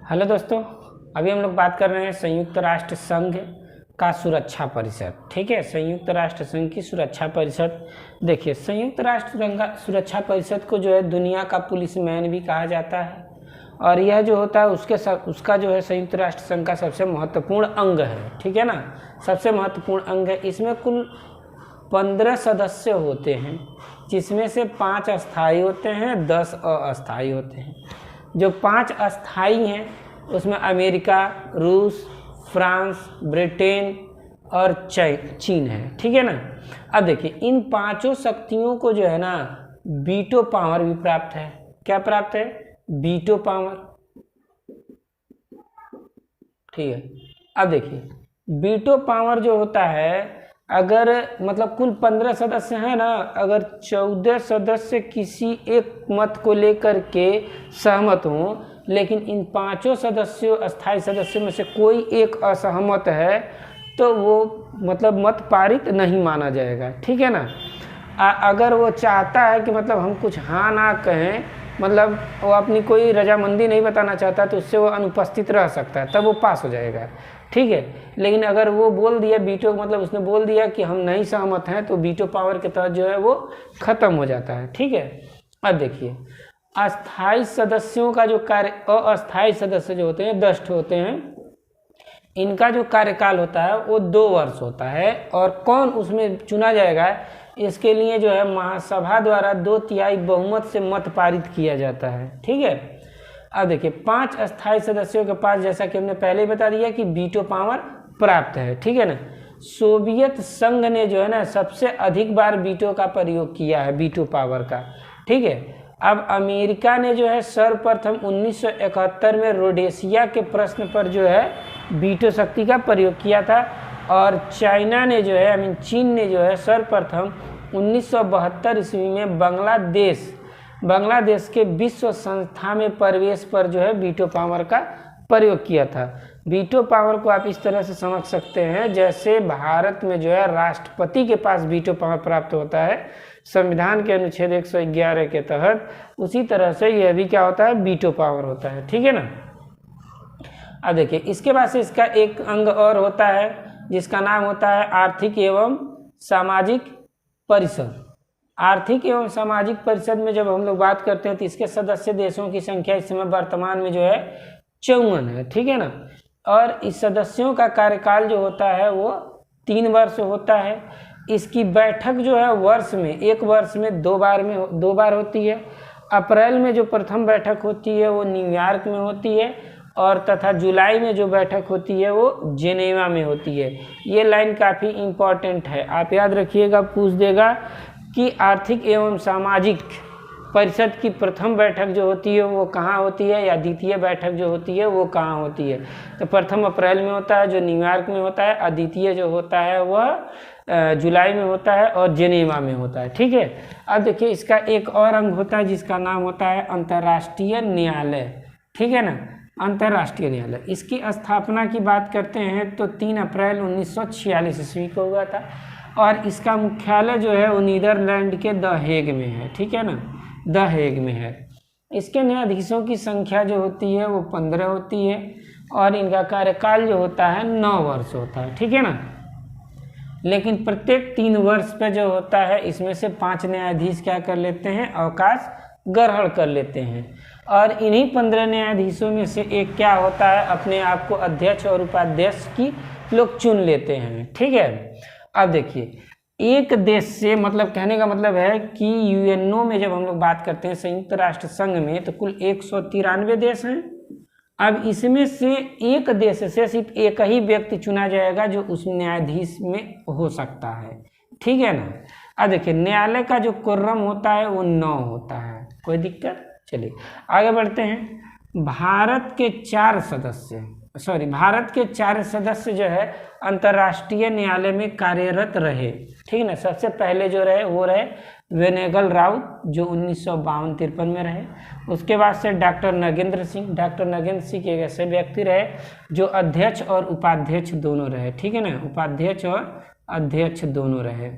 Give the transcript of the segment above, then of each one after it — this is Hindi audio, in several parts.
हेलो दोस्तों, अभी हम लोग बात कर रहे हैं संयुक्त राष्ट्र संघ का सुरक्षा परिषद। ठीक है, संयुक्त राष्ट्र संघ की सुरक्षा परिषद। देखिए, संयुक्त राष्ट्र संघ का सुरक्षा परिषद को जो है दुनिया का पुलिसमैन भी कहा जाता है, और यह जो होता है उसका जो है संयुक्त राष्ट्र संघ का सबसे महत्वपूर्ण अंग है। ठीक है ना, सबसे महत्वपूर्ण अंग है। इसमें कुल 15 सदस्य होते हैं, जिसमें से 5 अस्थायी होते हैं, 10 अस्थायी होते हैं। जो 5 अस्थायी हैं उसमें अमेरिका, रूस, फ्रांस, ब्रिटेन और चीन है। ठीक है ना। अब देखिए, इन 5 शक्तियों को जो है ना वीटो पावर भी प्राप्त है। क्या प्राप्त है? Veto power. ठीक है। अब देखिए, वीटो पावर जो होता है, अगर मतलब कुल 15 सदस्य हैं ना, अगर 14 सदस्य किसी एक मत को लेकर के सहमत हों, लेकिन इन 5 सदस्यों अस्थायी सदस्यों में से कोई एक असहमत है, तो वो मतलब मत पारित नहीं माना जाएगा। ठीक है ना। अगर वो चाहता है कि मतलब हम कुछ हाँ ना कहें, मतलब वो अपनी कोई रजामंदी नहीं बताना चाहता, तो उससे वो अनुपस्थित रह सकता है, तब वो पास हो जाएगा। ठीक है। लेकिन अगर वो बोल दिया वीटो, मतलब उसने बोल दिया कि हम नहीं सहमत हैं, तो वीटो पावर के तहत जो है वो खत्म हो जाता है। ठीक है। अब देखिए, अस्थायी सदस्यों का जो कार्य, अस्थायी सदस्य जो होते हैं 10 होते हैं, इनका जो कार्यकाल होता है वो 2 वर्ष होता है। और कौन उसमें चुना जाएगा, इसके लिए जो है महासभा द्वारा 2/3 बहुमत से मत पारित किया जाता है। ठीक है। अब देखिए, 5 अस्थायी सदस्यों के पास, जैसा कि हमने पहले ही बता दिया, कि वीटो पावर प्राप्त है। ठीक है ना। सोवियत संघ ने जो है ना सबसे अधिक बार वीटो का प्रयोग किया है, वीटो पावर का। ठीक है। अब अमेरिका ने जो है सर्वप्रथम 1971 में रोडेशिया के प्रश्न पर जो है वीटो शक्ति का प्रयोग किया था। और चाइना ने जो है, चीन ने जो है सर्वप्रथम 1972 ईस्वी में बांग्लादेश के विश्व संस्था में प्रवेश पर जो है वीटो पावर का प्रयोग किया था। वीटो पावर को आप इस तरह से समझ सकते हैं, जैसे भारत में जो है राष्ट्रपति के पास वीटो पावर प्राप्त होता है संविधान के अनुच्छेद 111 के तहत, उसी तरह से यह भी क्या होता है, वीटो पावर होता है। ठीक है ना। अब देखिए, इसके बाद से इसका एक अंग और होता है, जिसका नाम होता है आर्थिक एवं सामाजिक परिषद। आर्थिक एवं सामाजिक परिषद में जब हम लोग बात करते हैं, तो इसके सदस्य देशों की संख्या इस समय वर्तमान में जो है 54 है। ठीक है ना। और इस सदस्यों का कार्यकाल जो होता है वो 3 वर्ष होता है। इसकी बैठक जो है वर्ष में, एक वर्ष में 2 बार होती है। अप्रैल में जो प्रथम बैठक होती है वो न्यूयॉर्क में होती है, और तथा जुलाई में जो बैठक होती है वो जेनेवा में होती है। ये लाइन काफ़ी इम्पॉर्टेंट है, आप याद रखिएगा, पूछ देगा कि आर्थिक एवं सामाजिक परिषद की प्रथम बैठक जो होती है वो कहाँ होती है, या द्वितीय बैठक जो होती है वो कहाँ होती है। तो प्रथम अप्रैल में होता है, जो न्यूयॉर्क में होता है, और द्वितीय जो होता है वह जुलाई में होता है और जेनेवा में होता है। ठीक है। अब देखिए, इसका एक और अंग होता है जिसका नाम होता है अंतर्राष्ट्रीय न्यायालय। ठीक है ना, अंतर्राष्ट्रीय न्यायालय। इसकी स्थापना की बात करते हैं तो 3 अप्रैल 1946 ईस्वी को हुआ था, और इसका मुख्यालय जो है वो नीदरलैंड के द हेग में है। ठीक है ना, द हेग में है। इसके न्यायाधीशों की संख्या जो होती है वो 15 होती है, और इनका कार्यकाल जो होता है 9 वर्ष होता है। ठीक है ना। लेकिन प्रत्येक 3 वर्ष पे जो होता है, इसमें से 5 न्यायाधीश क्या कर लेते हैं, अवकाश ग्रहण कर लेते हैं। और इन्हीं 15 न्यायाधीशों में से एक क्या होता है, अपने आप को अध्यक्ष और उपाध्यक्ष की लोग चुन लेते हैं। ठीक है। अब देखिए, एक देश से, मतलब कहने का मतलब है कि यूएनओ में जब हम लोग बात करते हैं संयुक्त राष्ट्र संघ में, तो कुल 193 देश हैं। अब इसमें से एक देश से सिर्फ एक ही व्यक्ति चुना जाएगा जो उस न्यायाधीश में हो सकता है। ठीक है ना। अब देखिए, न्यायालय का जो कोरम होता है वो 9 होता है। कोई दिक्कत? चलिए आगे बढ़ते हैं। भारत के 4 सदस्य जो है अंतर्राष्ट्रीय न्यायालय में कार्यरत रहे। ठीक है ना। सबसे पहले जो रहे वो रहे वेनेगल राउत, जो 1952-53 में रहे। उसके बाद से डॉक्टर नगेंद्र सिंह एक ऐसे व्यक्ति रहे जो अध्यक्ष और उपाध्यक्ष दोनों रहे। ठीक है ना, उपाध्यक्ष और अध्यक्ष दोनों रहे।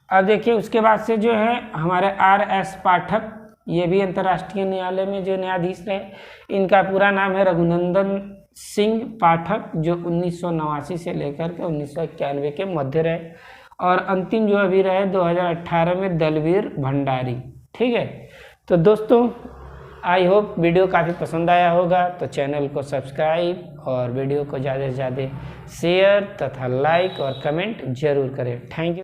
अब देखिए, उसके बाद से जो है हमारे RS पाठक ये भी अंतर्राष्ट्रीय न्यायालय में जो न्यायाधीश रहे। इनका पूरा नाम है रघुनंदन सिंह पाठक, जो 1989 से लेकर के 1991 के मध्य रहे। और अंतिम जो अभी रहे 2018 में दलवीर भंडारी। ठीक है, तो दोस्तों आई होप वीडियो काफ़ी पसंद आया होगा, तो चैनल को सब्सक्राइब और वीडियो को ज़्यादा से ज़्यादा शेयर तथा लाइक और कमेंट जरूर करें। Thank you.